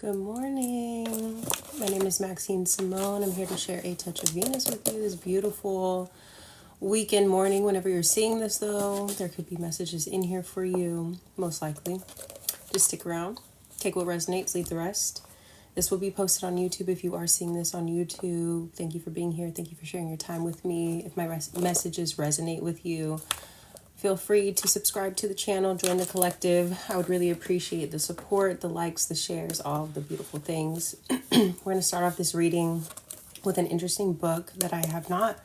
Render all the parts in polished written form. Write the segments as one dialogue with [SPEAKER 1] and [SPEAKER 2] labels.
[SPEAKER 1] Good morning. My name is Maxine Samone. I'm here to share a touch of Venus with you this beautiful weekend morning. Whenever you're seeing this, though, there could be messages in here for you, most likely. Just stick around. Take what resonates, leave the rest. This will be posted on YouTube if you are seeing this on YouTube. Thank you for being here. Thank you for sharing your time with me. If my messages resonate with you, feel free to subscribe to the channel, join the collective. I would really appreciate the support, the likes, the shares, all of the beautiful things. We're going to start off this reading with an interesting book that I have not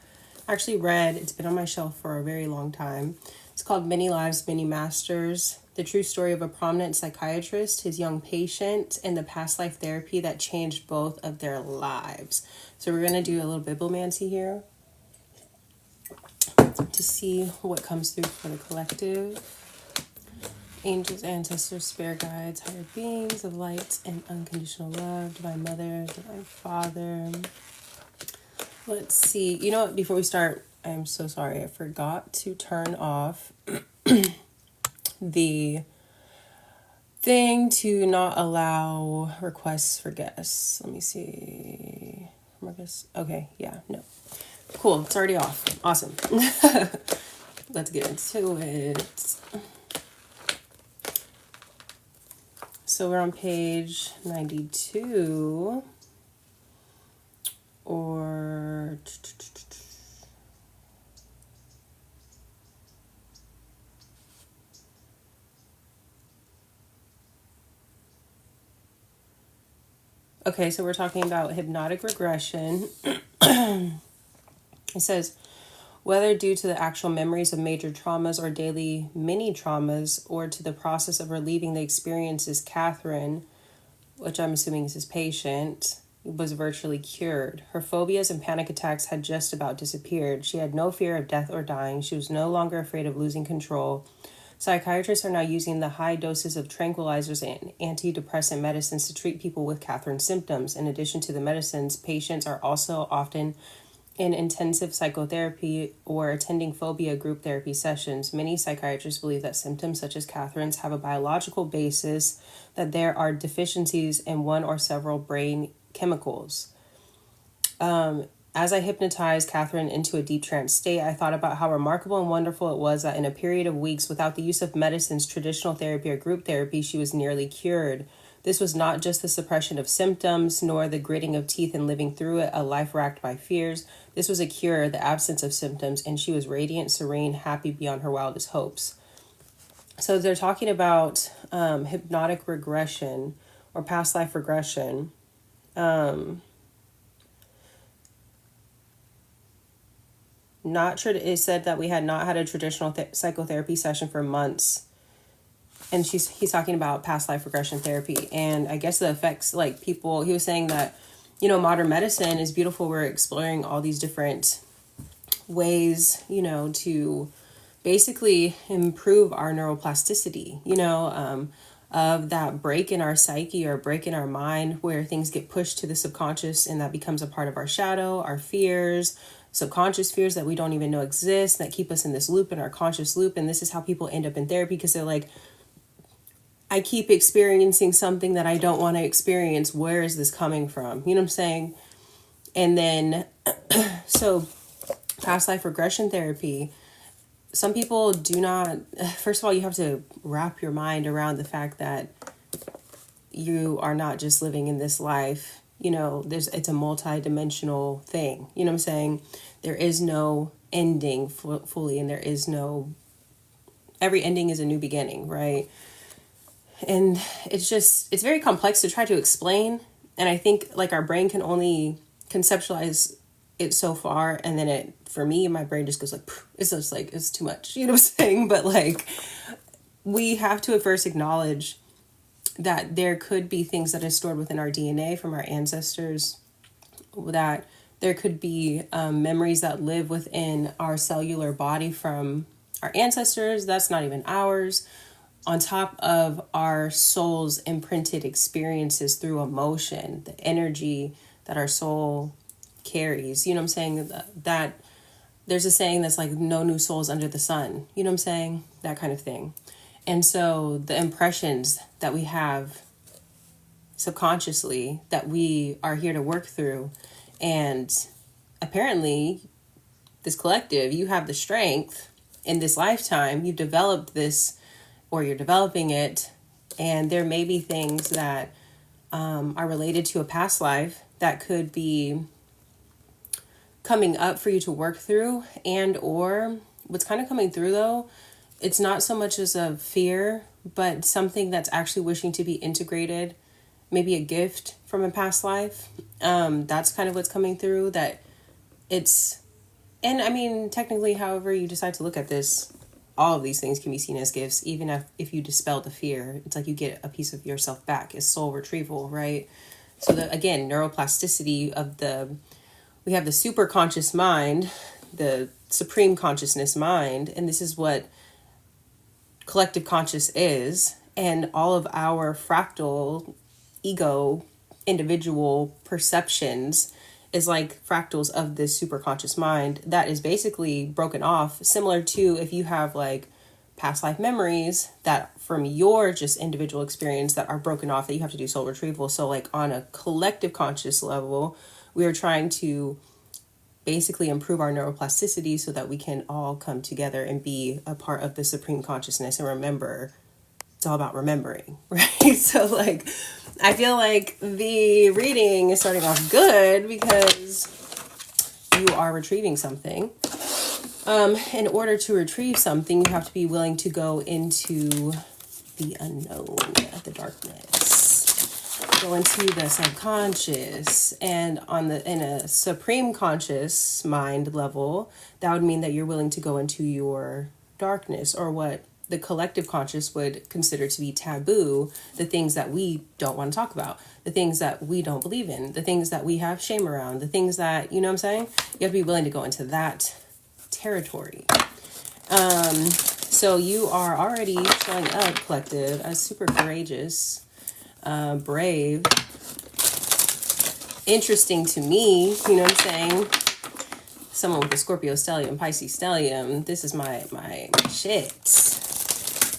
[SPEAKER 1] actually read. It's been on my shelf for a very long time. It's called Many Lives, Many Masters: The True Story of a Prominent Psychiatrist, His Young Patient, and the Past Life Therapy That Changed Both of Their Lives. So we're going to do a little bibliomancy here to see what comes through for the collective. Angels, ancestors, spirit guides, higher beings of light and unconditional love, divine mother, divine father. Let's see. You know what? Before we start, I'm so sorry. I forgot to turn off the thing to not allow requests for guests. Let me see. Okay, yeah, no. Cool, it's already off. Awesome. Let's get into it. So we're on page 92. Or... Okay, so we're talking about hypnotic regression. It says, whether due to the actual memories of major traumas or daily mini traumas, or to the process of relieving the experiences, Catherine, which I'm assuming is his patient, was virtually cured. Her phobias and panic attacks had just about disappeared. She had no fear of death or dying. She was no longer afraid of losing control. Psychiatrists are now using the high doses of tranquilizers and antidepressant medicines to treat people with Catherine's symptoms. In addition to the medicines, patients are also often in intensive psychotherapy or attending phobia group therapy sessions. Many psychiatrists believe that symptoms such as Catherine's have a biological basis, that there are deficiencies in one or several brain chemicals. As I hypnotized Catherine into a deep trance state, I thought about how remarkable and wonderful it was that in a period of weeks, without the use of medicines, traditional therapy, or group therapy, she was nearly cured. This was not just the suppression of symptoms, nor the gritting of teeth and living through it, a life racked by fears. This was a cure, the absence of symptoms, and she was radiant, serene, happy beyond her wildest hopes. So they're talking about hypnotic regression or past life regression. It said that we had not had a traditional psychotherapy session for months. And he's talking about past life regression therapy. And I guess the effects, like people, he was saying that, modern medicine is beautiful. We're exploring all these different ways, to basically improve our neuroplasticity, of that break in our psyche or break in our mind where things get pushed to the subconscious and that becomes a part of our shadow, our fears, subconscious fears that we don't even know exist, that keep us in this loop, in our conscious loop. And this is how people end up in therapy, because they're like, I keep experiencing something that I don't want to experience. Where is this coming from? You know what I'm saying? And then, so past life regression therapy, some people do not, first of all, you have to wrap your mind around the fact that you are not just living in this life. It's a multi-dimensional thing. You know what I'm saying? There is no ending fully, and there is every ending is a new beginning, right? And it's very complex to try to explain. And I think like our brain can only conceptualize it so far. And then for me, my brain just goes like, it's just like, it's too much, you know what I'm saying? But like, we have to at first acknowledge that there could be things that are stored within our DNA from our ancestors, that there could be memories that live within our cellular body from our ancestors. That's not even ours. On top of our soul's imprinted experiences through emotion, the energy that our soul carries. You know what I'm saying? That there's a saying that's like, no new souls under the sun. You know what I'm saying? That kind of thing. And so the impressions that we have subconsciously that we are here to work through. And apparently, this collective, you have the strength in this lifetime. You've developed this, or you're developing it. And there may be things that are related to a past life that could be coming up for you to work through. And or what's kind of coming through, though, it's not so much as a fear, but something that's actually wishing to be integrated, maybe a gift from a past life. That's kind of what's coming through, that it's, and I mean, technically, however you decide to look at this, all of these things can be seen as gifts, even if you dispel the fear. It's like you get a piece of yourself back. It's soul retrieval, right? So again, neuroplasticity of we have the super conscious mind, the supreme consciousness mind, and this is what collective conscious is. And all of our fractal ego individual perceptions is like fractals of this super conscious mind that is basically broken off, similar to if you have like past life memories that from your just individual experience that are broken off, that you have to do soul retrieval. So like on a collective conscious level, we are trying to basically improve our neuroplasticity so that we can all come together and be a part of the supreme consciousness and remember. It's all about remembering, right? So like, I feel like the reading is starting off good because you are retrieving something. In order to retrieve something, you have to be willing to go into the unknown, the darkness, go into the subconscious, and in a supreme conscious mind level, that would mean that you're willing to go into your darkness, or what the collective conscious would consider to be taboo, the things that we don't want to talk about, the things that we don't believe in, the things that we have shame around, the things that, you know what I'm saying? You have to be willing to go into that territory. So you are already showing up, collective, as super courageous, brave, interesting to me, you know what I'm saying? Someone with a Scorpio stellium, Pisces stellium, this is my shit.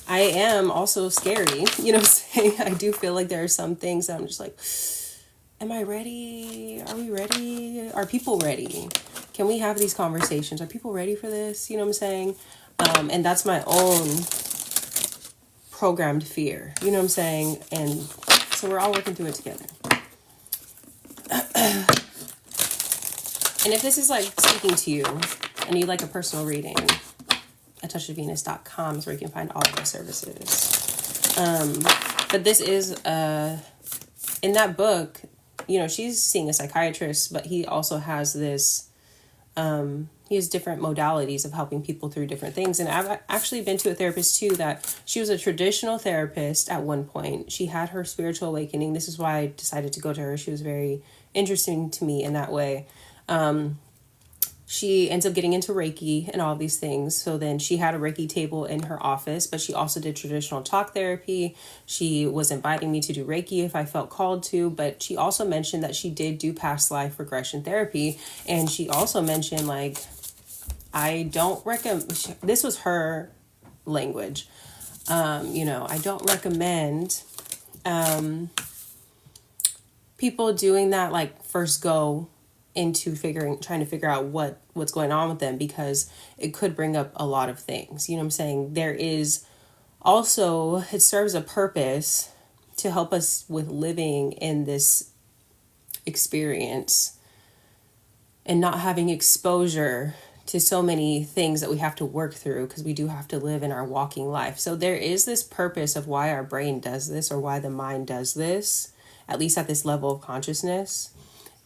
[SPEAKER 1] I am also scary, you know what I'm saying? I do feel like there are some things that I'm just like, am I ready? Are we ready? Are people ready? Can we have these conversations? Are people ready for this? You know what I'm saying? And that's my own programmed fear, you know what I'm saying? And so we're all working through it together. And if this is like speaking to you and you like a personal reading, atouchofvenus.com is where you can find all of our services. But this is, in that book, you know, she's seeing a psychiatrist, but he also has this, he has different modalities of helping people through different things. And I've actually been to a therapist too, that she was a traditional therapist at one point. She had her spiritual awakening. This is why I decided to go to her. She was very interesting to me in that way. She ends up getting into Reiki and all of these things. So then she had a Reiki table in her office, but she also did traditional talk therapy. She was inviting me to do Reiki if I felt called to, but she also mentioned that she did do past life regression therapy. And she also mentioned, like, I don't recommend, this was her language. You know, I don't recommend, people doing that, like, first go into trying to figure out what's going on with them, because it could bring up a lot of things. You know what I'm saying? There is also, it serves a purpose to help us with living in this experience and not having exposure to so many things that we have to work through, because we do have to live in our walking life. So there is this purpose of why our brain does this, or why the mind does this, at least at this level of consciousness.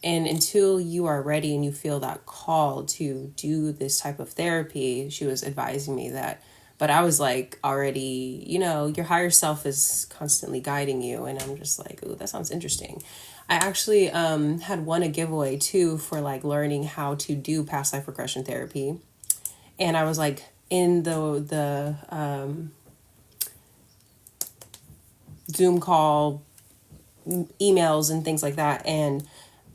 [SPEAKER 1] And until you are ready and you feel that call to do this type of therapy, she was advising me that. But I was like, already, you know, your higher self is constantly guiding you. And I'm just like, ooh, that sounds interesting. I actually had won a giveaway too for like learning how to do past life regression therapy. And I was like in the Zoom call, emails and things like that. And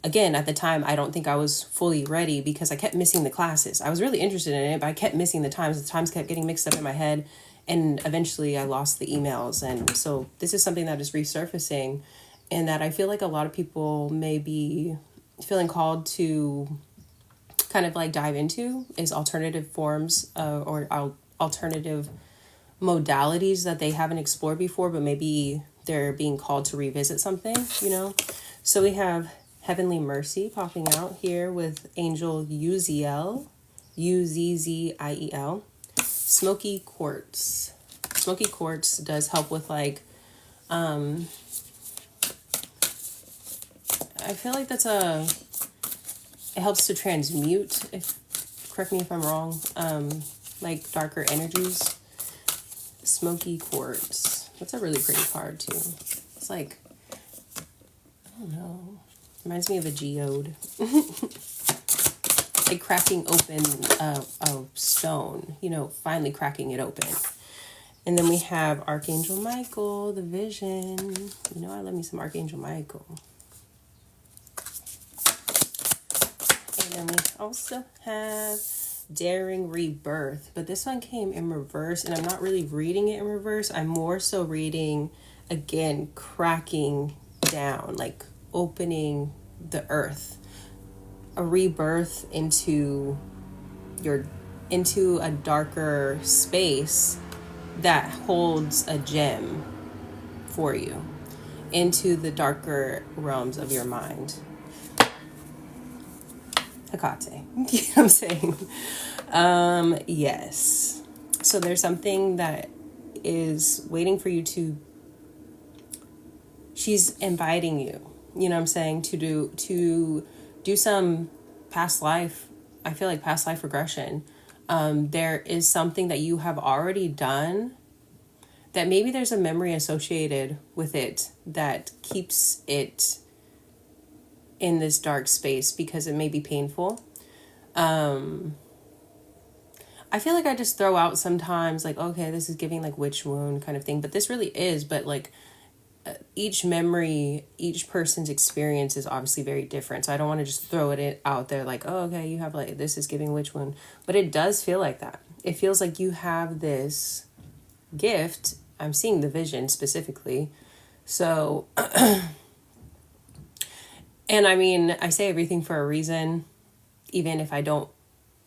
[SPEAKER 1] again, at the time, I don't think I was fully ready because I kept missing the classes. I was really interested in it, but I kept missing the times. The times kept getting mixed up in my head. And eventually I lost the emails. And so this is something that is resurfacing. and that I feel like a lot of people may be feeling called to kind of like dive into is alternative forms or alternative modalities that they haven't explored before, but maybe they're being called to revisit something, you know? So we have Heavenly Mercy popping out here with Angel Uzziel, Uzziel. Smoky Quartz. Smoky Quartz does help with like, I feel like it helps to transmute, correct me if I'm wrong, like darker energies. Smoky Quartz. That's a really pretty card too. It's like, I don't know, reminds me of a geode. Like cracking open a stone, you know, finally cracking it open. And then we have Archangel Michael, the Vision. You know, I love me some Archangel Michael. And then we also have Daring Rebirth. But this one came in reverse, and I'm not really reading it in reverse. I'm more so reading, again, cracking down, like opening the earth. A rebirth into a darker space that holds a gem for you, into the darker realms of your mind. Hecate. You know what I'm saying? Yes. So there's something that is waiting for you to, she's inviting you, you know what I'm saying, to do some past life, I feel like past life regression. There is something that you have already done that maybe there's a memory associated with it that keeps it in this dark space because it may be painful. I feel like I just throw out sometimes like, okay, this is giving like witch wound kind of thing, but this really is, but like each memory, each person's experience is obviously very different. So I don't want to just throw it out there like, oh, okay, you have like, this is giving witch wound. But it does feel like that. It feels like you have this gift. I'm seeing the vision specifically. So, and I mean, I say everything for a reason, even if I don't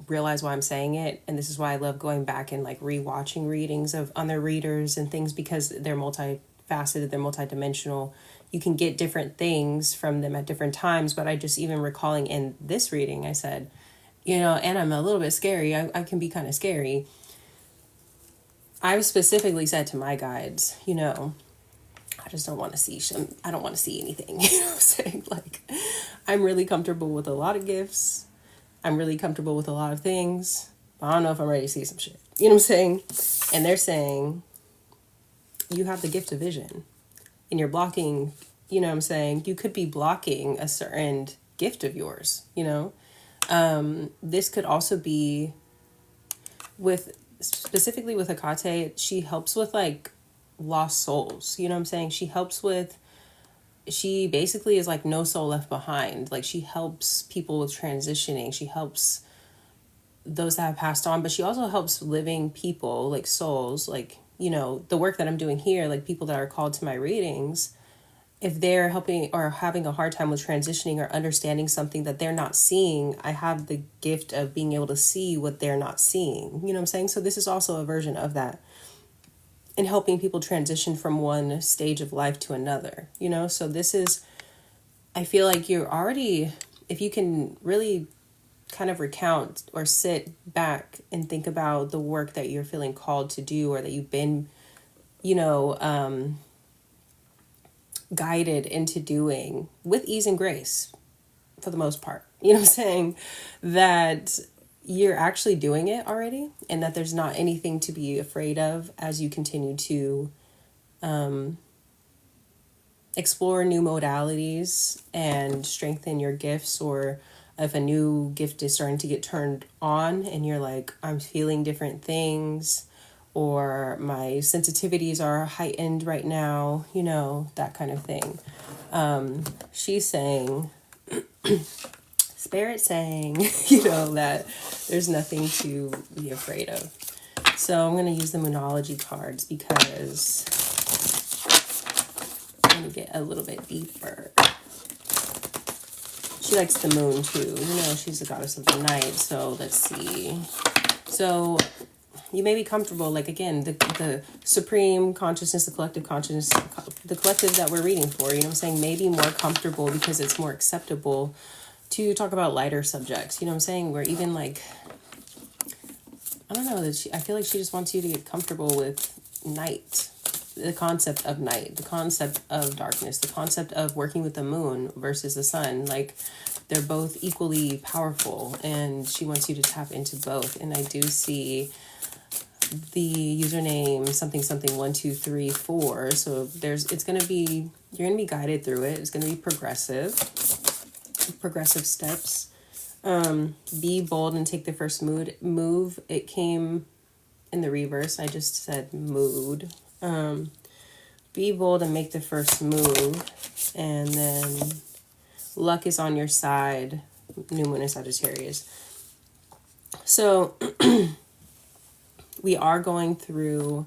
[SPEAKER 1] realize why I'm saying it. And this is why I love going back and like rewatching readings of other readers and things, because they're multifaceted, they're multidimensional. You can get different things from them at different times. But I just even recalling in this reading, I said, you know, and I'm a little bit scary. I can be kind of scary. I specifically said to my guides, you know, I just don't want to see I don't want to see anything. You know what I'm saying? Like, I'm really comfortable with a lot of gifts. I'm really comfortable with a lot of things. But I don't know if I'm ready to see some shit. You know what I'm saying? And they're saying, you have the gift of vision. And you're blocking, you know what I'm saying? You could be blocking a certain gift of yours, you know? This could also be specifically with Hecate, she helps with like lost souls. You know what I'm saying? She basically is like no soul left behind. Like she helps people with transitioning. She helps those that have passed on, but she also helps living people, like souls, like, you know, the work that I'm doing here, like people that are called to my readings, if they're helping or having a hard time with transitioning or understanding something that they're not seeing, I have the gift of being able to see what they're not seeing. You know what I'm saying? So this is also a version of that, in helping people transition from one stage of life to another, you know? So this is, I feel like you're already, if you can really kind of recount or sit back and think about the work that you're feeling called to do, or that you've been, you know, guided into doing with ease and grace for the most part, you know what I'm saying, that you're actually doing it already, and that there's not anything to be afraid of as you continue to explore new modalities and strengthen your gifts. Or if a new gift is starting to get turned on and you're like, I'm feeling different things, or my sensitivities are heightened right now, you know, that kind of thing. She's saying, Spirit saying, you know, that there's nothing to be afraid of. So I'm going to use the Moonology cards because, let me get a little bit deeper. She likes the moon too. You know, she's the goddess of the night. So let's see. So you may be comfortable, like, again, the supreme consciousness, the collective consciousness, the collective that we're reading for, you know what I'm saying, may be more comfortable because it's more acceptable to talk about lighter subjects. You know what I'm saying? Where even, like, I don't know, I feel like she just wants you to get comfortable with night, the concept of night, the concept of darkness, the concept of working with the moon versus the sun. Like, they're both equally powerful, and she wants you to tap into both. And I do see the username something 1234. So it's going to be, you're going to be guided through it. It's going to be progressive steps. Be bold and take the first move. It came in the reverse. I just said mood. Be bold and make the first move. And then luck is on your side. New moon in Sagittarius. So we are going through,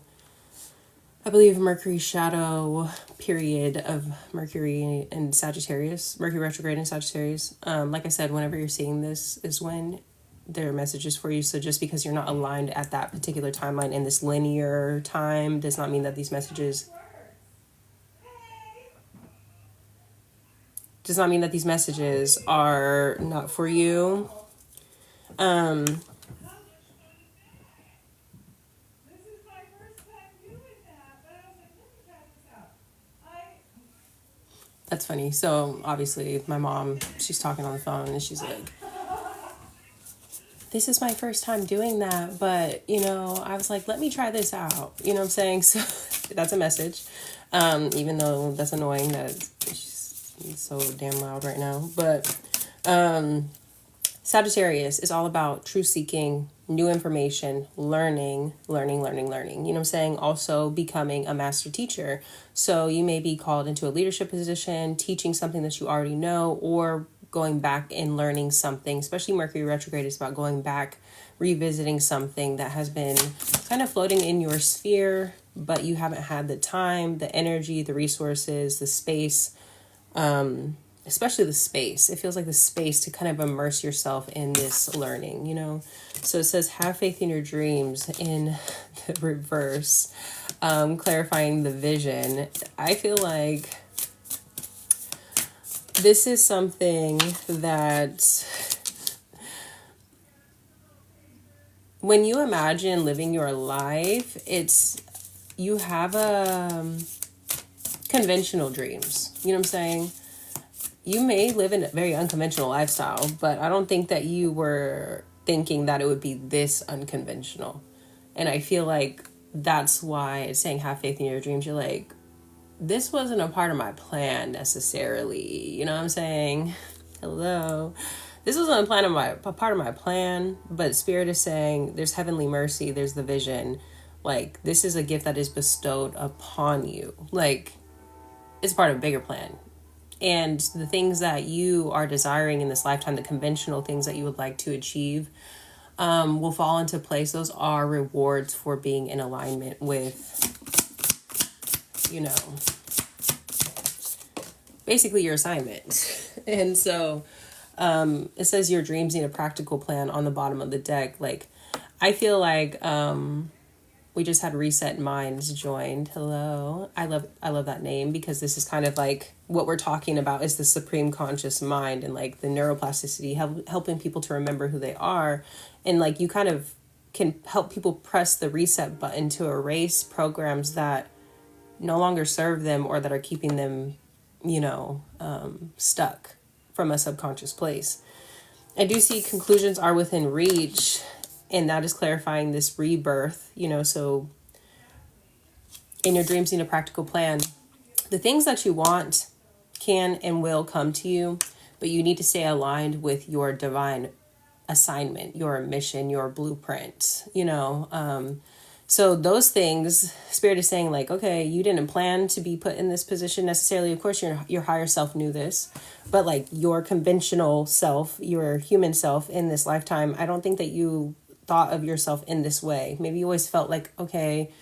[SPEAKER 1] I believe, Mercury shadow period of Mercury in Sagittarius, Mercury retrograde in Sagittarius. Like I said, whenever you're seeing this is when there are messages for you. So just because you're not aligned at that particular timeline in this linear time does not mean that these messages are not for you. That's funny. So obviously my mom, she's talking on the phone and she's like, this is my first time doing that. But, you know, I was like, let me try this out. You know what I'm saying? So that's a message. Even though that's annoying that she's so damn loud right now. But Sagittarius is all about truth seeking, new information, learning. You know what I'm saying? Also becoming a master teacher. So you may be called into a leadership position, teaching something that you already know, or going back and learning something. Especially Mercury retrograde is about going back, revisiting something that has been kind of floating in your sphere, but you haven't had the time, the energy, the resources, the space, especially the space. It feels like the space to kind of immerse yourself in this learning, you know? So it says, have faith in your dreams in the reverse, clarifying the vision. I feel like this is something that when you imagine living your life, you have conventional dreams. You know what I'm saying? You may live in a very unconventional lifestyle, but I don't think that you were thinking that it would be this unconventional. And I feel like that's why it's saying have faith in your dreams. You're like, this wasn't a part of my plan necessarily. You know what I'm saying? Hello. This wasn't a part of my plan, but Spirit is saying there's heavenly mercy, there's the vision. Like, this is a gift that is bestowed upon you. Like, it's part of a bigger plan. And the things that you are desiring in this lifetime, the conventional things that you would like to achieve, will fall into place. Those are rewards for being in alignment with, you know, basically your assignment. And so it says your dreams need a practical plan on the bottom of the deck. Like, I feel like we just had Reset Minds joined. Hello. I love that name, because this is kind of like what we're talking about is the supreme conscious mind and like the neuroplasticity, helping people to remember who they are. And like you kind of can help people press the reset button to erase programs that no longer serve them or that are keeping them, you know, stuck from a subconscious place. I do see conclusions are within reach. And that is clarifying this rebirth, you know, so in your dreams, you need a practical plan. The things that you want can and will come to you, but you need to stay aligned with your divine assignment, your mission, your blueprint, you know. So those things, Spirit is saying like, okay, you didn't plan to be put in this position necessarily. Of course, your higher self knew this, but like your conventional self, your human self in this lifetime, I don't think that you thought of yourself in this way. Maybe you always felt like, okay,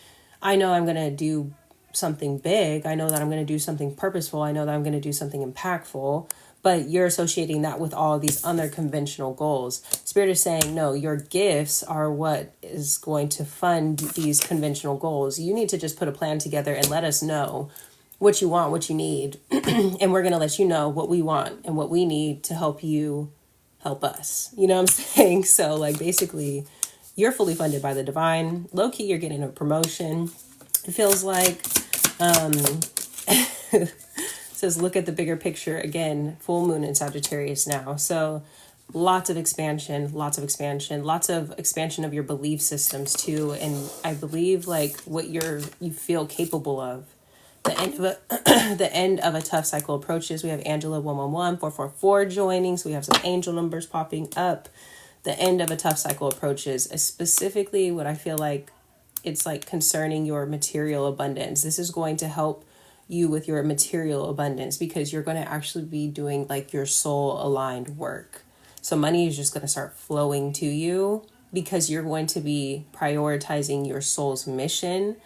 [SPEAKER 1] I know I'm going to do something big. I know that I'm going to do something purposeful. I know that I'm going to do something impactful. But you're associating that with all of these other conventional goals. Spirit is saying, no, your gifts are what is going to fund these conventional goals. You need to just put a plan together and let us know what you want, what you need. And we're going to let you know what we want and what we need to help you help us. You know what I'm saying? So like basically you're fully funded by the divine. Low key, you're getting a promotion. It feels like, says, look at the bigger picture again, full moon in Sagittarius now. So lots of expansion of your belief systems too. And I believe like what you feel capable of. The end of the end of a tough cycle approaches. We have Angela 111 444 joining. So we have some angel numbers popping up. The end of a tough cycle approaches is specifically what I feel like it's like concerning your material abundance. This is going to help you with your material abundance because you're going to actually be doing like your soul aligned work. So money is just going to start flowing to you because you're going to be prioritizing your soul's mission.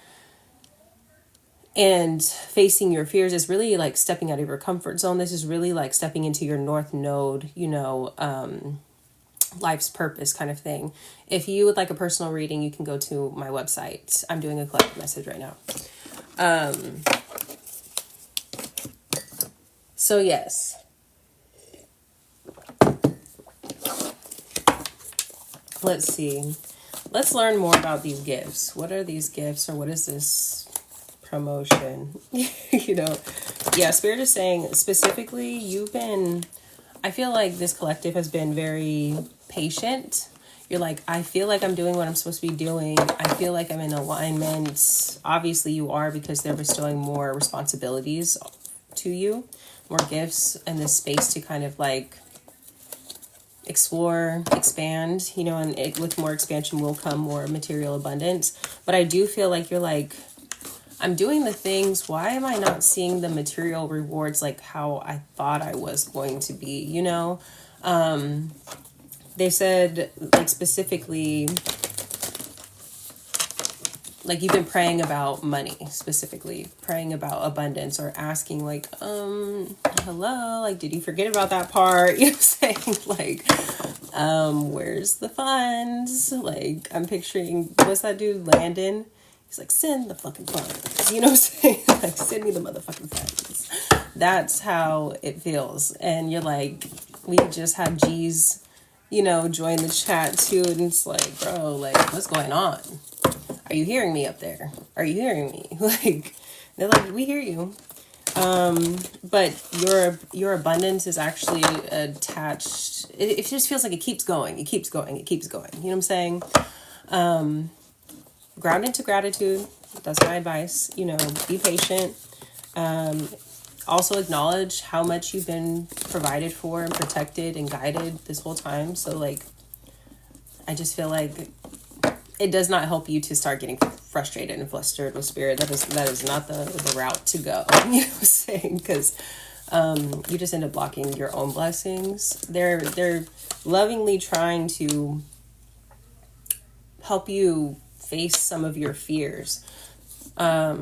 [SPEAKER 1] And facing your fears is really like stepping out of your comfort zone. This is really like stepping into your north node, life's purpose kind of thing. If you would like a personal reading, you can go to my website. I'm doing a collective message right now. So yes. Let's see. Let's learn more about these gifts. What are these gifts, or what is this promotion? Yeah, Spirit is saying specifically I feel like this collective has been very patient. You're like, I feel like I'm doing what I'm supposed to be doing. I feel like I'm in alignment. Obviously you are, because they're bestowing more responsibilities to you, more gifts, and this space to kind of like explore, expand, and with more expansion will come more material abundance. But I do feel like you're like, I'm doing the things. Why am I not seeing the material rewards like how I thought I was going to be? They said like specifically, like you've been praying about money, specifically praying about abundance, or asking like, hello, like, did you forget about that part? You know what I'm saying? Like, where's the funds? Like, I'm picturing, what's that dude, Landon? He's like, send the fucking funds. You know what I'm saying? Like, send me the motherfucking funds. That's how it feels. And you're like, we just had G's, join the chat too. And it's like, bro, like, what's going on? Are you hearing me up there? Are you hearing me? Like, they're like, we hear you. But your abundance is actually attached. It just feels like it keeps going. It keeps going. It keeps going. You know what I'm saying? Ground into gratitude. That's my advice. Be patient. Also acknowledge how much you've been provided for and protected and guided this whole time. So like, I just feel like it does not help you to start getting frustrated and flustered with Spirit. That is not the route to go. You know what I'm saying? Because you just end up blocking your own blessings. They're lovingly trying to help you face some of your fears. Why?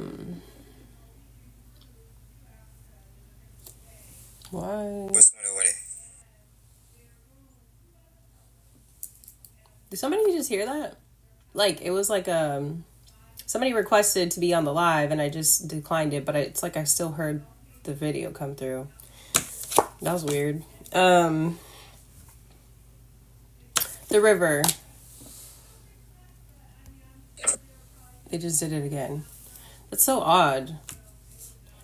[SPEAKER 1] Did somebody just hear that? Like, it was like somebody requested to be on the live and I just declined it, but it's like I still heard the video come through. That was weird. The river. They just did it again. That's so odd.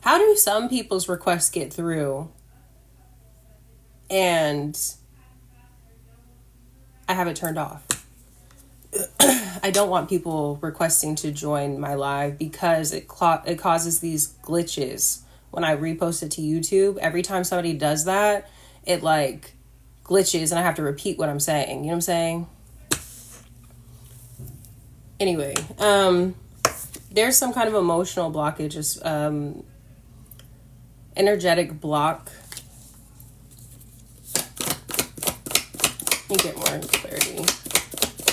[SPEAKER 1] How do some people's requests get through and I have it turned off? I don't want people requesting to join my live because it causes these glitches when I repost it to YouTube. Every time somebody does that, it like glitches and I have to repeat what I'm saying. You know what I'm saying? Anyway, there's some kind of emotional blockage, just energetic block. Let me get more clarity.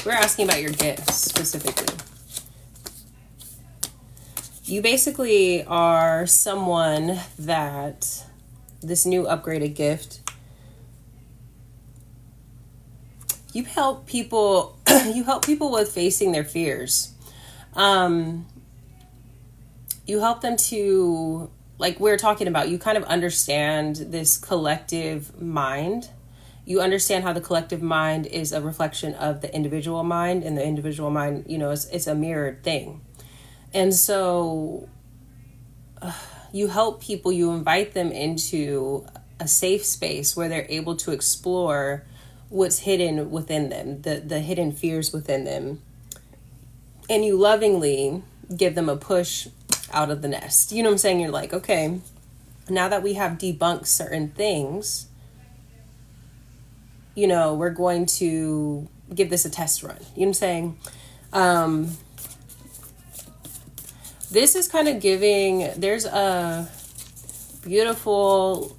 [SPEAKER 1] We're asking about your gifts specifically. You basically are someone that this new upgraded gift, you help people with facing their fears. You help them to, like we're talking about, you kind of understand this collective mind. You understand how the collective mind is a reflection of the individual mind, and the individual mind, it's a mirrored thing. And so you help people, you invite them into a safe space where they're able to explore what's hidden within them, the hidden fears within them. And you lovingly give them a push out of the nest. You know what I'm saying? You're like, okay, now that we have debunked certain things, we're going to give this a test run. You know what I'm saying? This is kind of giving, there's a beautiful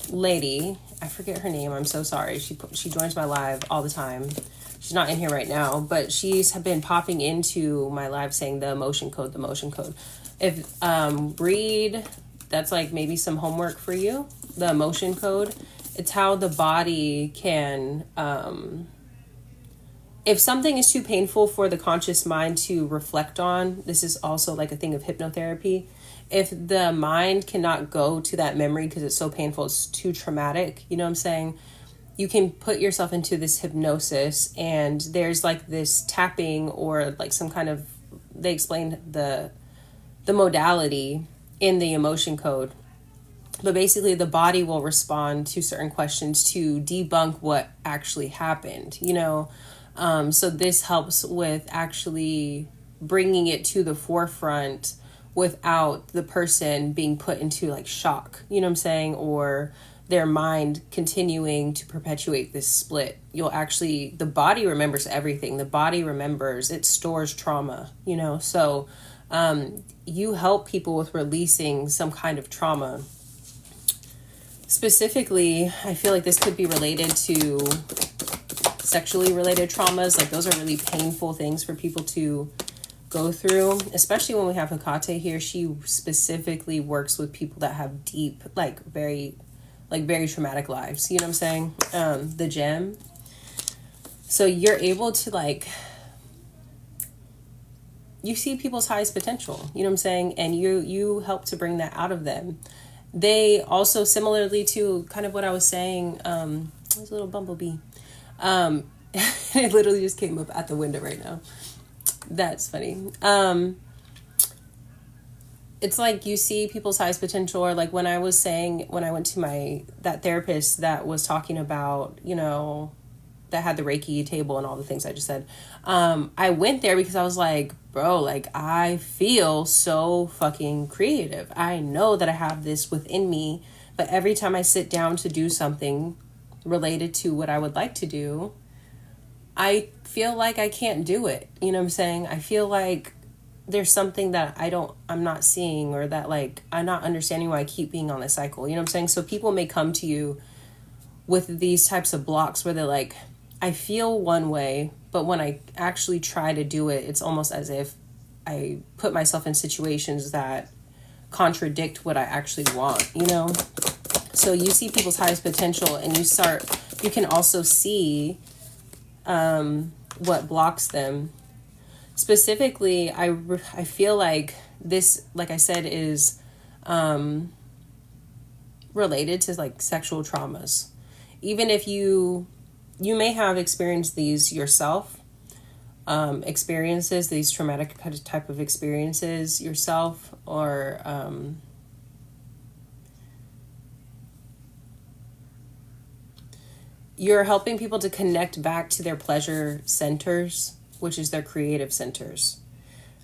[SPEAKER 1] lady, I forget her name, I'm so sorry. She joins my live all the time. She's not in here right now, but she's been popping into my live saying the emotion code. If read, that's like maybe some homework for you. The emotion code, it's how the body can, if something is too painful for the conscious mind to reflect on, this is also like a thing of hypnotherapy. If the mind cannot go to that memory because it's so painful, it's too traumatic, you know what I'm saying? You can put yourself into this hypnosis, and there's like this tapping or like some kind of, they explain the modality in the emotion code. But basically the body will respond to certain questions to debunk what actually happened, So this helps with actually bringing it to the forefront without the person being put into like shock, you know what I'm saying? Or their mind continuing to perpetuate this split. The body remembers everything. The body remembers, it stores trauma, So you help people with releasing some kind of trauma. Specifically, I feel like this could be related to sexually related traumas. Like those are really painful things for people to go through, especially when we have Hecate here. She specifically works with people that have deep, very traumatic lives. You know what I'm saying? The gem. So you're able to you see people's highest potential, you know what I'm saying? And you help to bring that out of them. They also, similarly to kind of what I was saying, there's a little bumblebee. It literally just came up at the window right now. That's funny. It's like you see people's highest potential, or like when I was saying, when I went to that therapist that was talking about, that had the Reiki table and all the things I just said. I went there because I was like, bro, I feel so fucking creative. I know that I have this within me, but every time I sit down to do something related to what I would like to do, I feel like I can't do it. You know what I'm saying? I feel like there's something that I'm not seeing, or that I'm not understanding why I keep being on this cycle. You know what I'm saying? So people may come to you with these types of blocks where they're like, I feel one way, but when I actually try to do it, it's almost as if I put myself in situations that contradict what I actually want, So you see people's highest potential, and you can also see what blocks them. Specifically, I feel like this, like I said, is related to sexual traumas. Even if you may have experienced these yourself, these traumatic type of experiences yourself, or you're helping people to connect back to their pleasure centers, which is their creative centers.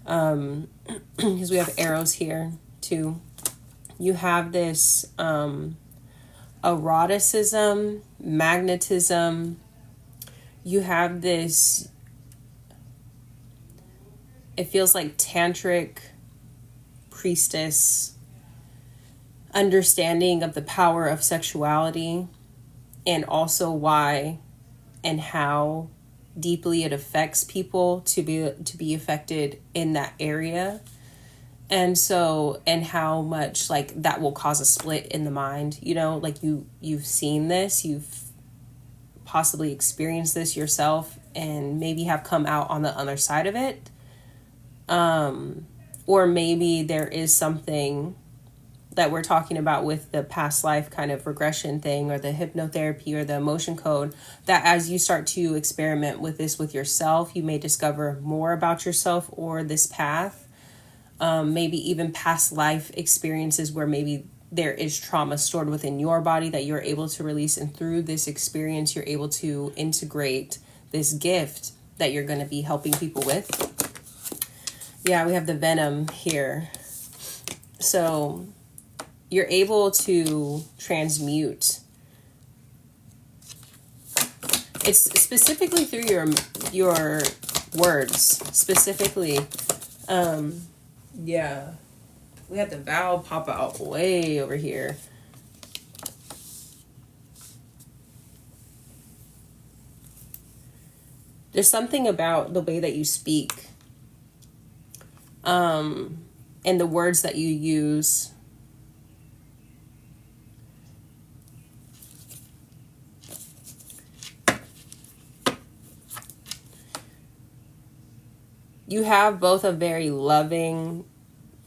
[SPEAKER 1] Because we have arrows here too. You have this eroticism, magnetism. You have this, it feels like tantric priestess understanding of the power of sexuality, and also why and how deeply it affects people to be affected in that area. And so, and how much like that will cause a split in the mind, you know, like you've seen this, you've possibly experienced this yourself, and maybe have come out on the other side of it. Or maybe there is something that we're talking about with the past life kind of regression thing, or the hypnotherapy, or the emotion code, that as you start to experiment with this with yourself, you may discover more about yourself or this path. Maybe even past life experiences where maybe there is trauma stored within your body that you're able to release. And through this experience, you're able to integrate this gift that you're going to be helping people with. Yeah, we have the venom here. So you're able to transmute. It's specifically through your words, specifically. Yeah. We had the vowel pop out way over here. There's something about the way that you speak, and the words that you use. You have both a very loving,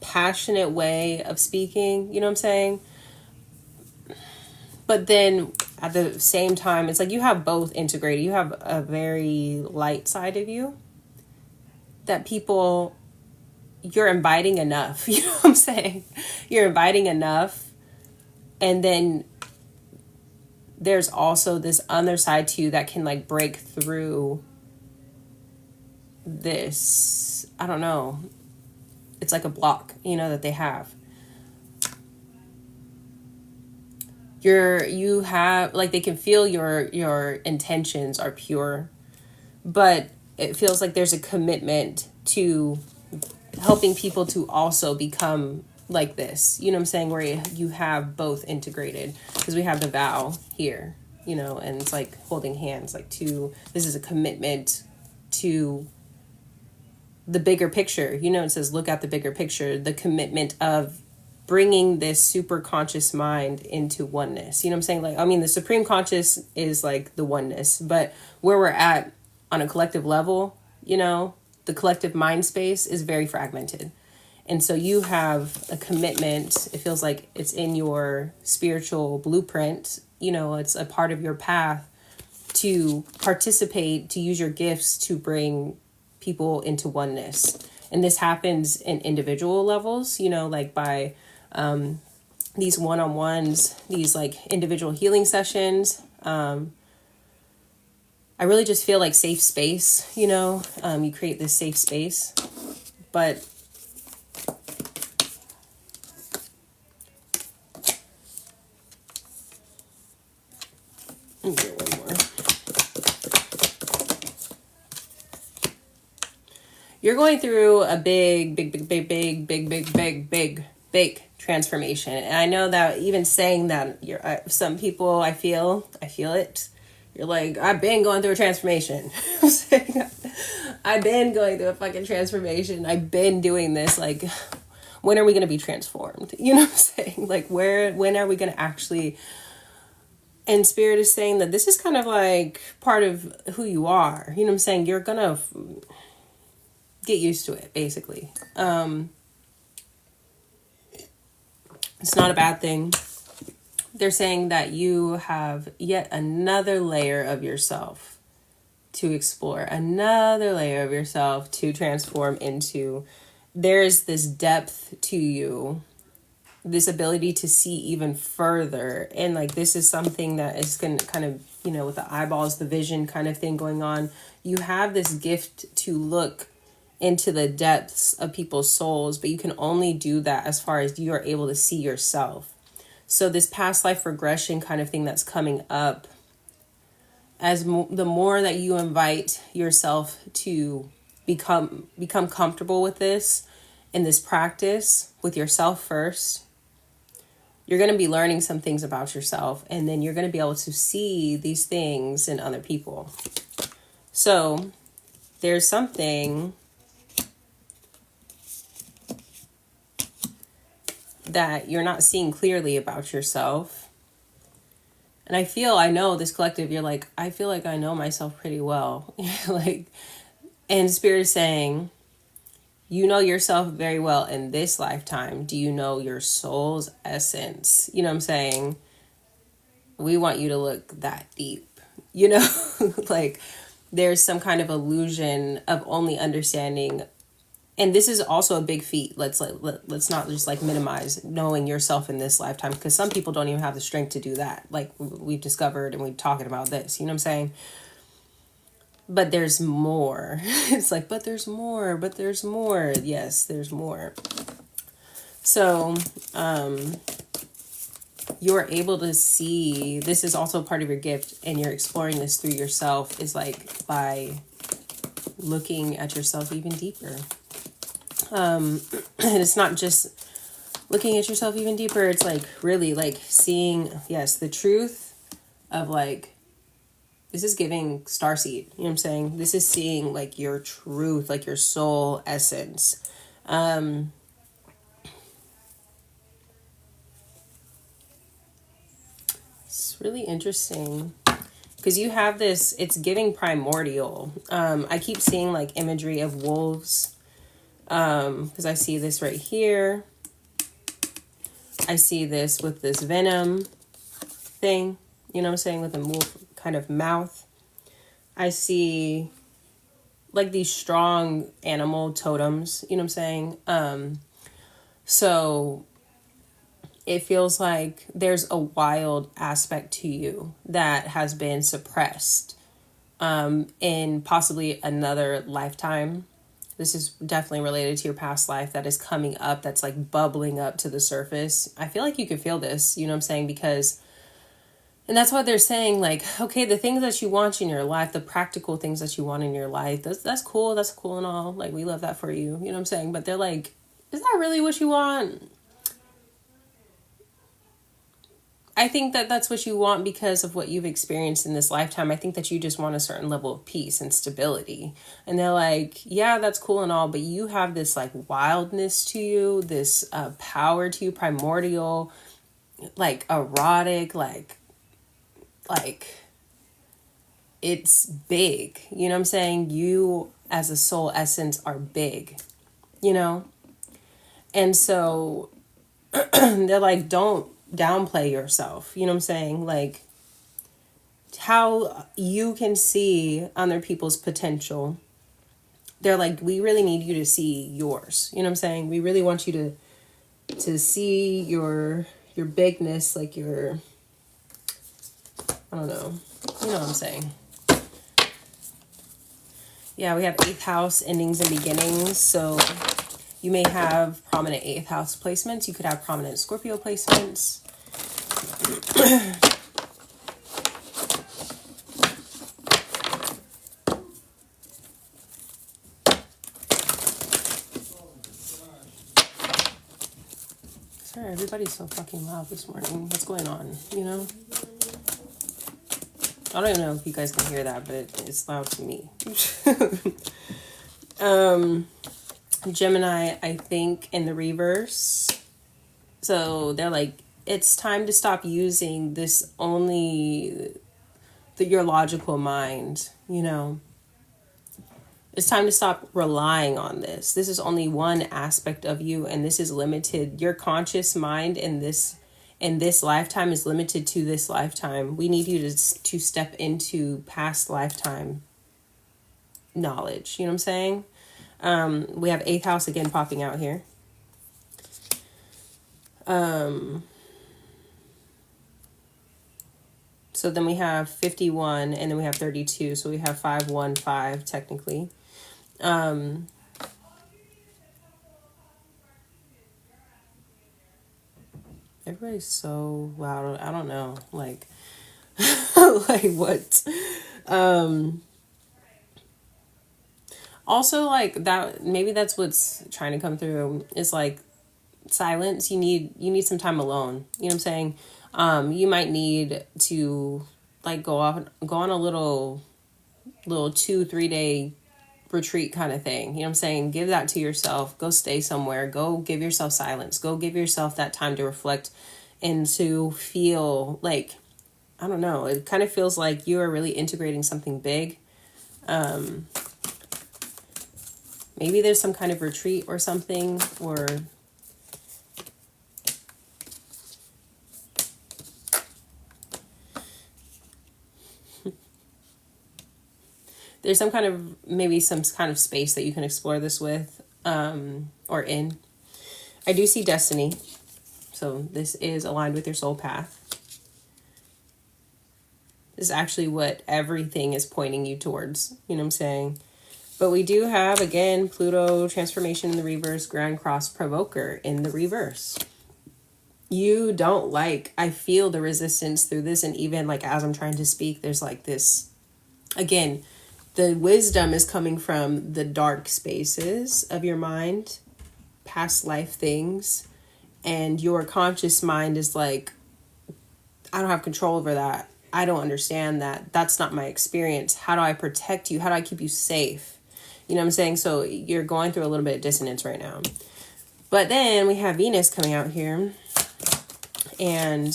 [SPEAKER 1] passionate way of speaking, you know what I'm saying? But then at the same time, it's like you have both integrated. You have a very light side of you that people, you're inviting enough, you know what I'm saying? You're inviting enough. And then there's also this other side to you that can like break through this, I don't know, it's like a block, you know, that they have. You have, like, they can feel your intentions are pure, but it feels like there's a commitment to helping people to also become like this, you know what I'm saying, where you have both integrated, because we have the vow here, you know, and it's like holding hands, like this is a commitment to the bigger picture, you know, it says look at the bigger picture, the commitment of bringing this super conscious mind into oneness, you know what I'm saying? Like, I mean, the supreme conscious is like the oneness, but where we're at on a collective level, you know, the collective mind space is very fragmented. And so you have a commitment, it feels like it's in your spiritual blueprint, you know, it's a part of your path to participate, to use your gifts to bring people into oneness. And this happens in individual levels, you know, like by these one-on-ones, these like individual healing sessions. I really just feel like safe space, you know, you create this safe space, but let me get one more. You're going through a big transformation. And I know that even saying that, some people, I feel it. You're like, I've been going through a transformation. I've been going through a fucking transformation. I've been doing this. Like, when are we going to be transformed? You know what I'm saying? Like, when are we going to actually... And Spirit is saying that this is kind of like part of who you are. You know what I'm saying? You're going to get used to it, basically. It's not a bad thing. They're saying that you have yet another layer of yourself to explore, another layer of yourself to transform into. There's this depth to you, this ability to see even further. And like, this is something that is going to kind of, you know, with the eyeballs, the vision kind of thing going on. You have this gift to look into the depths of people's souls, but you can only do that as far as you are able to see yourself. So this past life regression kind of thing that's coming up, as the more that you invite yourself to become comfortable with this, in this practice with yourself first, you're going to be learning some things about yourself, and then you're going to be able to see these things in other people. So there's something that you're not seeing clearly about yourself. And I know this collective, you're like, I feel like I know myself pretty well. Like, and Spirit is saying, you know yourself very well in this lifetime. Do you know your soul's essence? You know what I'm saying? We want you to look that deep, you know, like there's some kind of illusion of only understanding. And this is also a big feat. Let's not just like minimize knowing yourself in this lifetime, because some people don't even have the strength to do that. Like we've discovered, and we're talking about this, you know what I'm saying? But there's more. It's like, but there's more. Yes, there's more. So, you're able to see, this is also part of your gift, and you're exploring this through yourself, is like by looking at yourself even deeper. And it's not just looking at yourself even deeper. It's like really like seeing, yes, the truth of like, this is giving starseed, you know what I'm saying? This is seeing like your truth, like your soul essence. It's really interesting because you have this, it's giving primordial. I keep seeing like imagery of wolves, because I see this right here. I see this with this venom thing, you know what I'm saying, with a wolf kind of mouth. I see like these strong animal totems, you know what I'm saying? So it feels like there's a wild aspect to you that has been suppressed in possibly another lifetime. This is definitely related to your past life that is coming up, that's like bubbling up to the surface. I feel like you could feel this, you know what I'm saying? Because, and that's what they're saying, like, okay, the things that you want in your life, the practical things that you want in your life, that's cool and all. Like, we love that for you, you know what I'm saying? But they're like, is that really what you want? I think that that's what you want because of what you've experienced in this lifetime. I think that you just want a certain level of peace and stability. And they're like, yeah, that's cool and all, but you have this like wildness to you, this power to you, primordial, like erotic, like it's big. You know what I'm saying? You as a soul essence are big, you know? And so they're like, don't downplay yourself, you know what I'm saying? Like how you can see other people's potential. They're like, we really need you to see yours, you know what I'm saying? We really want you to see your bigness, like your, I don't know, you know what I'm saying? Yeah, we have 8th house, endings and beginnings. So you may have prominent 8th house placements. You could have prominent Scorpio placements. Sorry, everybody's so fucking loud this morning. What's going on, you know? I don't even know if you guys can hear that, but it's loud to me. Gemini, I think, in the reverse. So they're like, it's time to stop using this your logical mind, you know. It's time to stop relying on this. This is only one aspect of you, and this is limited. Your conscious mind in this lifetime is limited to this lifetime. We need you to step into past lifetime knowledge. You know what I'm saying? We have 8th house again popping out here. So then we have 51 and then we have 32. So we have 515 technically. Everybody's so loud. I don't know. Like, like what? Also, like that, maybe that's what's trying to come through is like silence. You need some time alone. You know what I'm saying? You might need to like go on a little 2-3 day retreat kind of thing. You know what I'm saying? Give that to yourself. Go stay somewhere. Go give yourself silence. Go give yourself that time to reflect and to feel like, I don't know, it kind of feels like you are really integrating something big. Maybe there's some kind of retreat or something, or there's some kind of, maybe some kind of space that you can explore this with, or in. I do see destiny. So this is aligned with your soul path. This is actually what everything is pointing you towards. You know what I'm saying? But we do have, again, Pluto transformation in the reverse, Grand Cross Provoker in the reverse. You don't like, I feel the resistance through this. And even like as I'm trying to speak, there's like this, again, the wisdom is coming from the dark spaces of your mind, past life things. And your conscious mind is like, I don't have control over that. I don't understand that. That's not my experience. How do I protect you? How do I keep you safe? You know what I'm saying? So you're going through a little bit of dissonance right now. But then we have Venus coming out here. And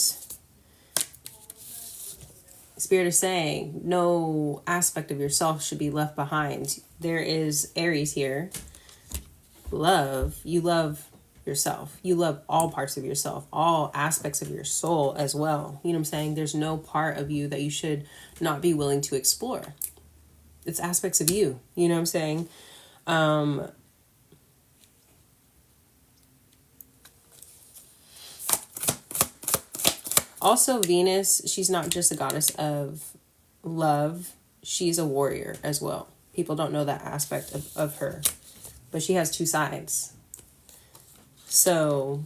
[SPEAKER 1] Spirit is saying no aspect of yourself should be left behind. There is Aries here. Love. You love yourself. You love all parts of yourself, all aspects of your soul as well. You know what I'm saying? There's no part of you that you should not be willing to explore. It's aspects of you. You know what I'm saying? Also, Venus, she's not just a goddess of love. She's a warrior as well. People don't know that aspect of her. But she has two sides. So,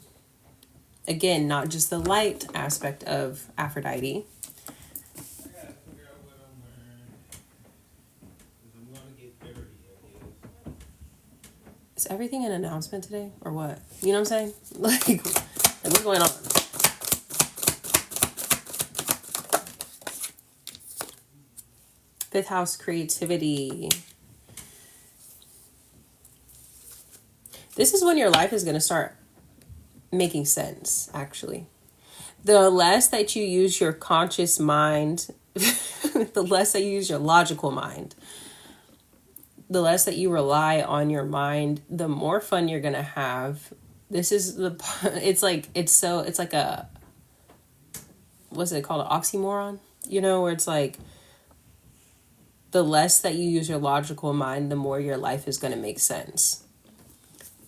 [SPEAKER 1] again, not just the light aspect of Aphrodite. Is everything an announcement today or what? You know what I'm saying? Like what's going on? Fifth house, creativity. This is when your life is going to start making sense, actually. The less that you use your conscious mind, the less that you use your logical mind, the less that you rely on your mind, the more fun you're going to have. This is it's like a, what's it called? An oxymoron, you know, where it's like, the less that you use your logical mind, the more your life is going to make sense.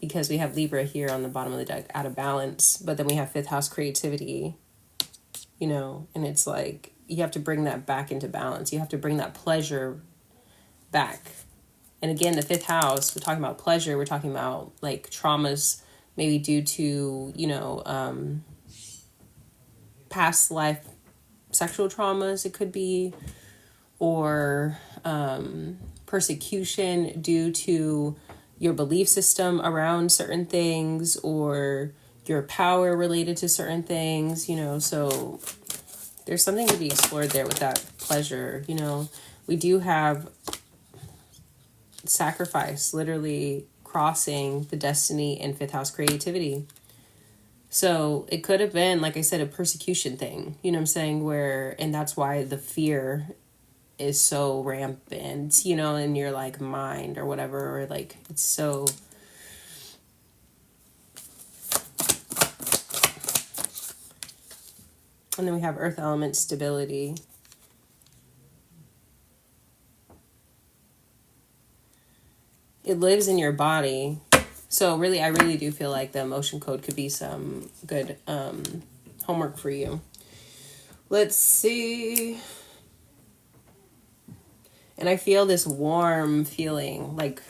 [SPEAKER 1] Because we have Libra here on the bottom of the deck out of balance, but then we have fifth house creativity, you know, and it's like, you have to bring that back into balance. You have to bring that pleasure back. And again, the fifth house, we're talking about pleasure. We're talking about like traumas, maybe due to, you know, past life sexual traumas, it could be, or persecution due to your belief system around certain things, or your power related to certain things, you know. So there's something to be explored there with that pleasure, you know. We do have sacrifice, literally crossing the destiny in fifth house creativity. So it could have been, like I said, a persecution thing, you know what I'm saying, where, and that's why the fear is so rampant, you know, in your like mind or whatever, or like it's so. And then we have earth element stability. It lives in your body. So really, I really do feel like the emotion code could be some good homework for you. Let's see. And I feel this warm feeling like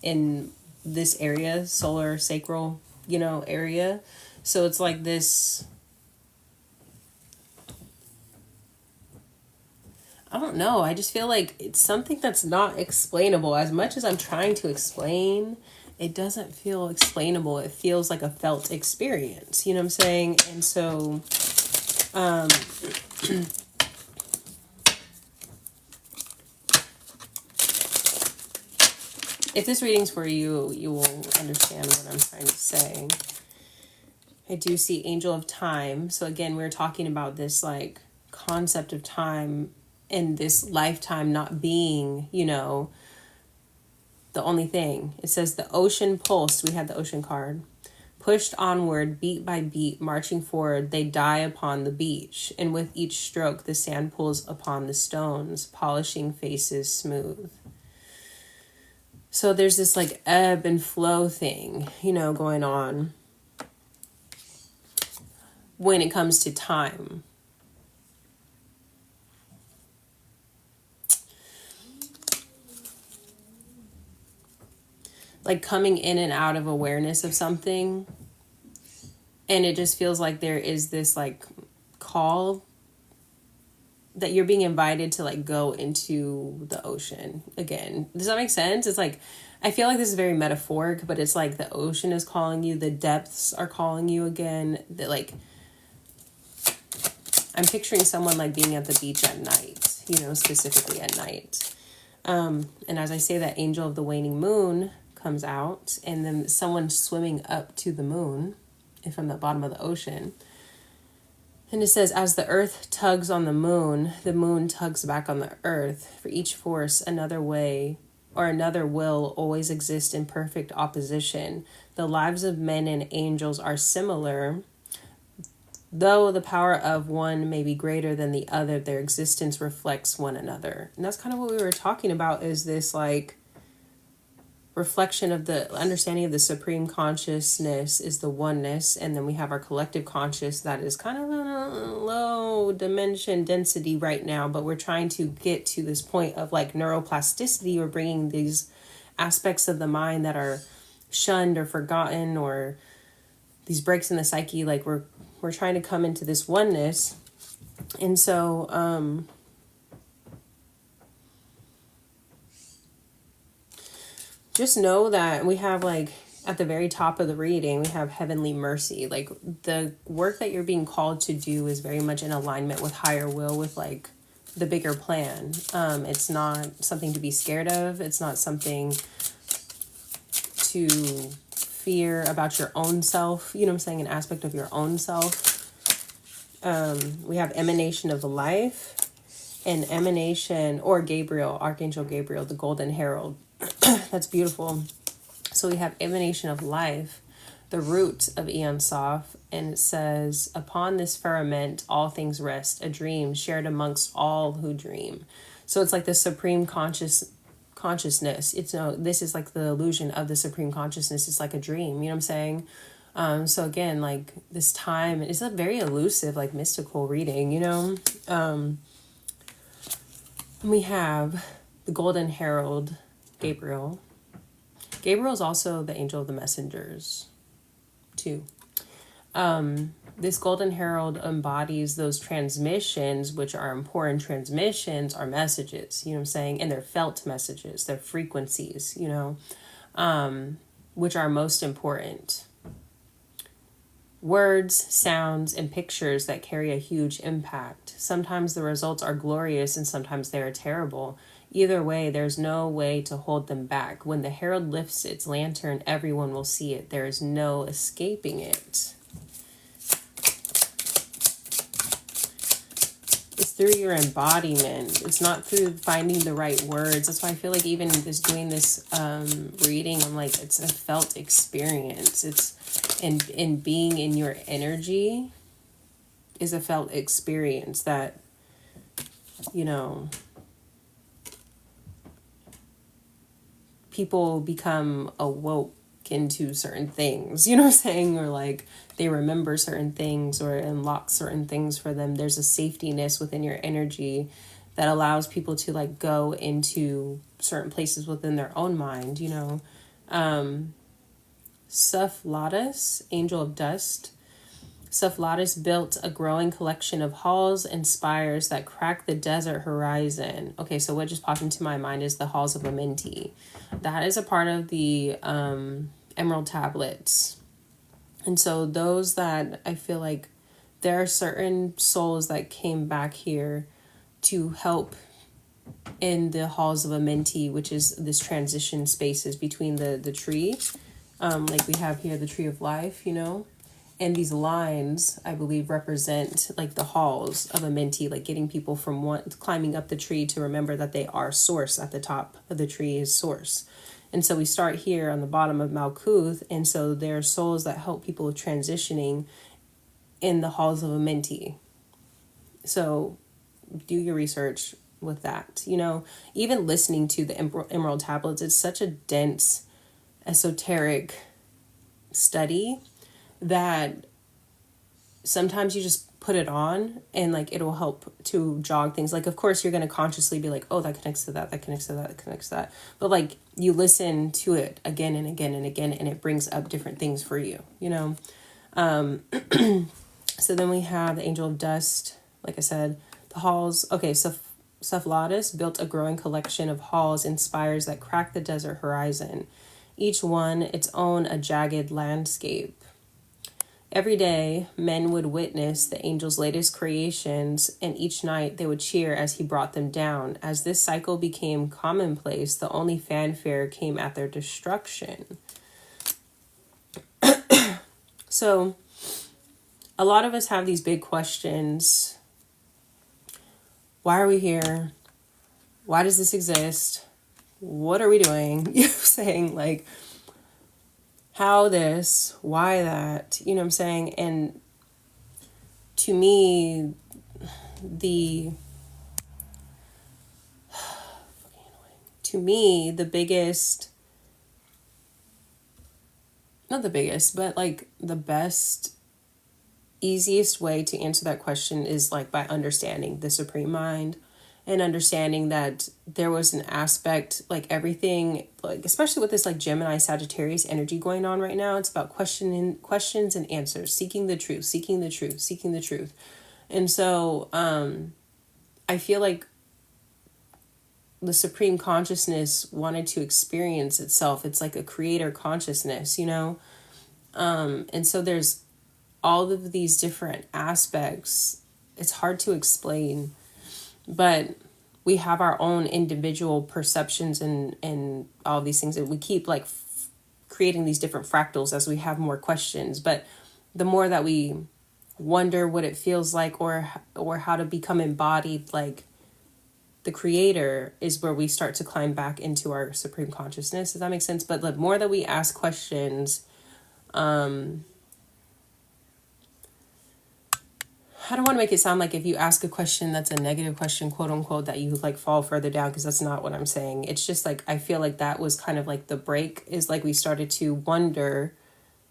[SPEAKER 1] in this area, solar sacral, you know, area. So it's like this, I don't know. I just feel like it's something that's not explainable. As much as I'm trying to explain, it doesn't feel explainable. It feels like a felt experience. You know what I'm saying? And so, if this reading's for you, you will understand what I'm trying to say. I do see Angel of Time. So again, we're talking about this like concept of time and this lifetime not being, you know, the only thing. It says the ocean pulsed. We had the ocean card. Pushed onward, beat by beat, marching forward, they die upon the beach. And with each stroke, the sand pulls upon the stones, polishing faces smooth. So there's this like ebb and flow thing, you know, going on when it comes to time. Like coming in and out of awareness of something. And it just feels like there is this like call that you're being invited to like go into the ocean again. Does that make sense? It's like, I feel like this is very metaphoric, but it's like the ocean is calling you, the depths are calling you again. That like, I'm picturing someone like being at the beach at night, you know, specifically at night. And as I say that, Angel of the Waning Moon comes out, and then someone swimming up to the moon from the bottom of the ocean. And it says, as the earth tugs on the moon tugs back on the earth. For each force, another way or another will always exist in perfect opposition. The lives of men and angels are similar. Though the power of one may be greater than the other, their existence reflects one another. And that's kind of what we were talking about, is this like reflection of the understanding of the supreme consciousness is the oneness. And then we have our collective conscious that is kind of a low dimension density right now, but we're trying to get to this point of like neuroplasticity, or bringing these aspects of the mind that are shunned or forgotten, or these breaks in the psyche. Like we're trying to come into this oneness. And so, just know that we have like at the very top of the reading, we have heavenly mercy. Like the work that you're being called to do is very much in alignment with higher will, with like the bigger plan. It's not something to be scared of. It's not something to fear about your own self. You know what I'm saying? An aspect of your own self. We have emanation of life and emanation, or Gabriel, Archangel Gabriel, the Golden Herald. That's beautiful. So we have emanation of life, the root of Eon Soph, and it says, upon this firmament all things rest, a dream shared amongst all who dream. So it's like the supreme consciousness. It's this is like the illusion of the supreme consciousness. It's like a dream, you know what I'm saying? So again, like this time, it's a very elusive, like mystical reading, you know? We have the Golden Herald, Gabriel. Gabriel is also the angel of the messengers, too. This Golden Herald embodies those transmissions, which are important. Transmissions are messages, you know what I'm saying? And they're felt messages, they're frequencies, you know, which are most important. Words, sounds, and pictures that carry a huge impact. Sometimes the results are glorious and sometimes they are terrible. Either way, there's no way to hold them back. When the herald lifts its lantern, everyone will see it. There is no escaping it. It's through your embodiment. It's not through finding the right words. That's why I feel like even doing this reading, I'm like, it's a felt experience. It's in being in your energy is a felt experience that, you know, people become awoke into certain things, you know what I'm saying? Or like they remember certain things or unlock certain things for them. There's a safetyness within your energy that allows people to like go into certain places within their own mind, you know. Sophlatus, angel of dust. Sophlatus built a growing collection of halls and spires that crack the desert horizon. Okay, so what just popped into my mind is the halls of Amenti. That is a part of the emerald tablets. And so those that I feel like there are certain souls that came back here to help in the halls of a mentee, which is this transition spaces between the tree. Like we have here the tree of life, you know, and these lines, I believe, represent like the halls of a mentee, like getting people from one climbing up the tree to remember that they are source. At the top of the tree is source. And so we start here on the bottom of Malkuth. And so there are souls that help people with transitioning in the halls of a mentee. So do your research with that. You know, even listening to the Emerald Tablets, it's such a dense, esoteric study that sometimes you just put it on and like it'll help to jog things. Like, of course, you're going to consciously be like, oh, that connects to that, that connects to that, that connects to that. But like you listen to it again and again and again, and it brings up different things for you, you know. So then we have the Angel of Dust, like I said, the halls. Okay, so Cephaladus built a growing collection of halls and spires that crack the desert horizon, each one its own a jagged landscape. Every day, men would witness the angel's latest creations, and each night they would cheer as he brought them down. As this cycle became commonplace, the only fanfare came at their destruction. So, a lot of us have these big questions. Why are we here? Why does this exist? What are we doing? You know what I'm saying? Like, how this, why that, you know what I'm saying? And to me, the biggest, not the biggest, but like the best, easiest way to answer that question is like by understanding the Supreme Mind and understanding that there was an aspect, like everything, like especially with this like Gemini Sagittarius energy going on right now, it's about questions and answers, seeking the truth, seeking the truth, seeking the truth. And so I feel like the Supreme Consciousness wanted to experience itself. It's like a creator consciousness, you know? And so there's all of these different aspects. It's hard to explain, but we have our own individual perceptions and all these things, and we keep like creating these different fractals as we have more questions. But the more that we wonder what it feels like or how to become embodied like the creator is where we start to climb back into our supreme consciousness. Does that make sense? But the more that we ask questions, I don't want to make it sound like if you ask a question that's a negative question, quote unquote, that you like fall further down, because that's not what I'm saying. It's just like, I feel like that was kind of like the break, is like we started to wonder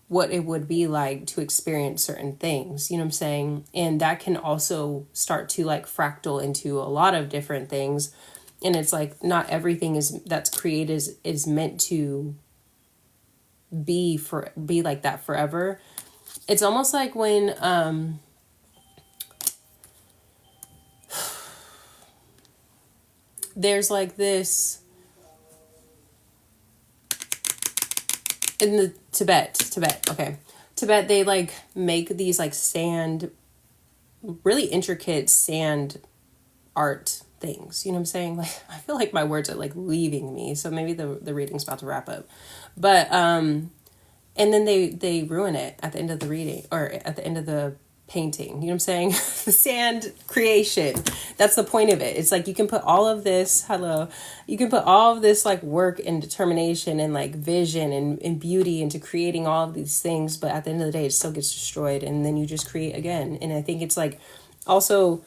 [SPEAKER 1] what it would be like to experience certain things, you know what I'm saying? And that can also start to like fractal into a lot of different things. And it's like, not everything that's created is meant to be like that forever. It's almost like when, there's like this in the Tibet, they like make these like sand, really intricate sand art things. You know what I'm saying? Like, I feel like my words are like leaving me. So maybe the reading's about to wrap up, but, and then they ruin it at the end of the reading or at the end of the painting, you know what I'm saying? The sand creation. That's the point of it. It's like you can put all of this, you can put all of this like work and determination and like vision and beauty into creating all of these things, but at the end of the day, it still gets destroyed, and then you just create again. And I think it's like also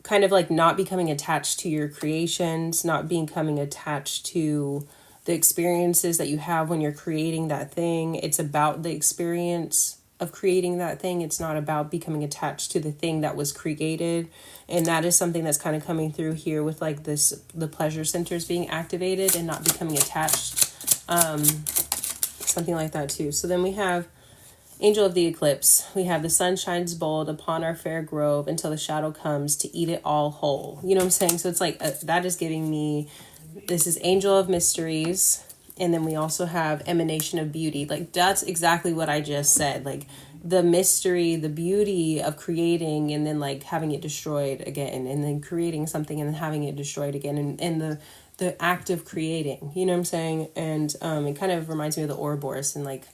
[SPEAKER 1] kind of like not becoming attached to your creations, not becoming attached to the experiences that you have when you're creating that thing. It's about the experience of creating that thing. It's not about becoming attached to the thing that was created. And that is something that's kind of coming through here with like the pleasure centers being activated and not becoming attached. Something like that too. So then we have Angel of the Eclipse. We have the sun shines bold upon our fair grove until the shadow comes to eat it all whole. You know what I'm saying? So it's like, that is giving me, this is Angel of Mysteries. And then we also have Emanation of Beauty. Like, that's exactly what I just said. Like, the mystery, the beauty of creating and then like having it destroyed again, and then creating something and then having it destroyed again, and the act of creating, you know what I'm saying? And it kind of reminds me of the Ouroboros and like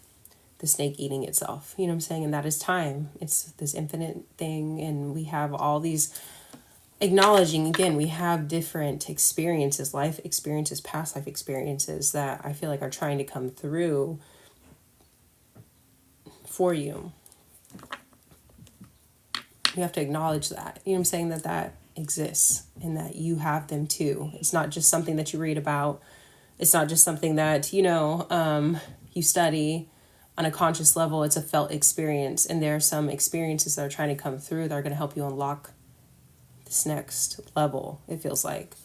[SPEAKER 1] the snake eating itself, you know what I'm saying? And that is time. It's this infinite thing, and we have all these, acknowledging again, we have different experiences, life experiences, past life experiences that I feel like are trying to come through for you. You have to acknowledge that, you know what I'm saying, that exists and that you have them too. It's not just something that you read about. It's not just something that, you study on a conscious level. It's a felt experience, and there are some experiences that are trying to come through that are going to help you unlock this next level, it feels like.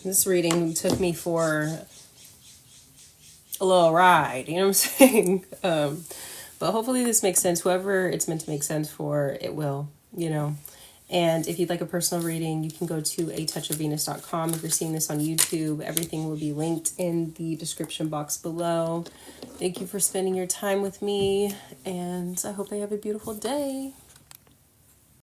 [SPEAKER 1] This reading took me for a little ride, you know what I'm saying? But hopefully this makes sense. Whoever it's meant to make sense for, it will, And if you'd like a personal reading, you can go to atouchofvenus.com. If you're seeing this on YouTube, everything will be linked in the description box below. Thank you for spending your time with me, and I hope you have a beautiful day.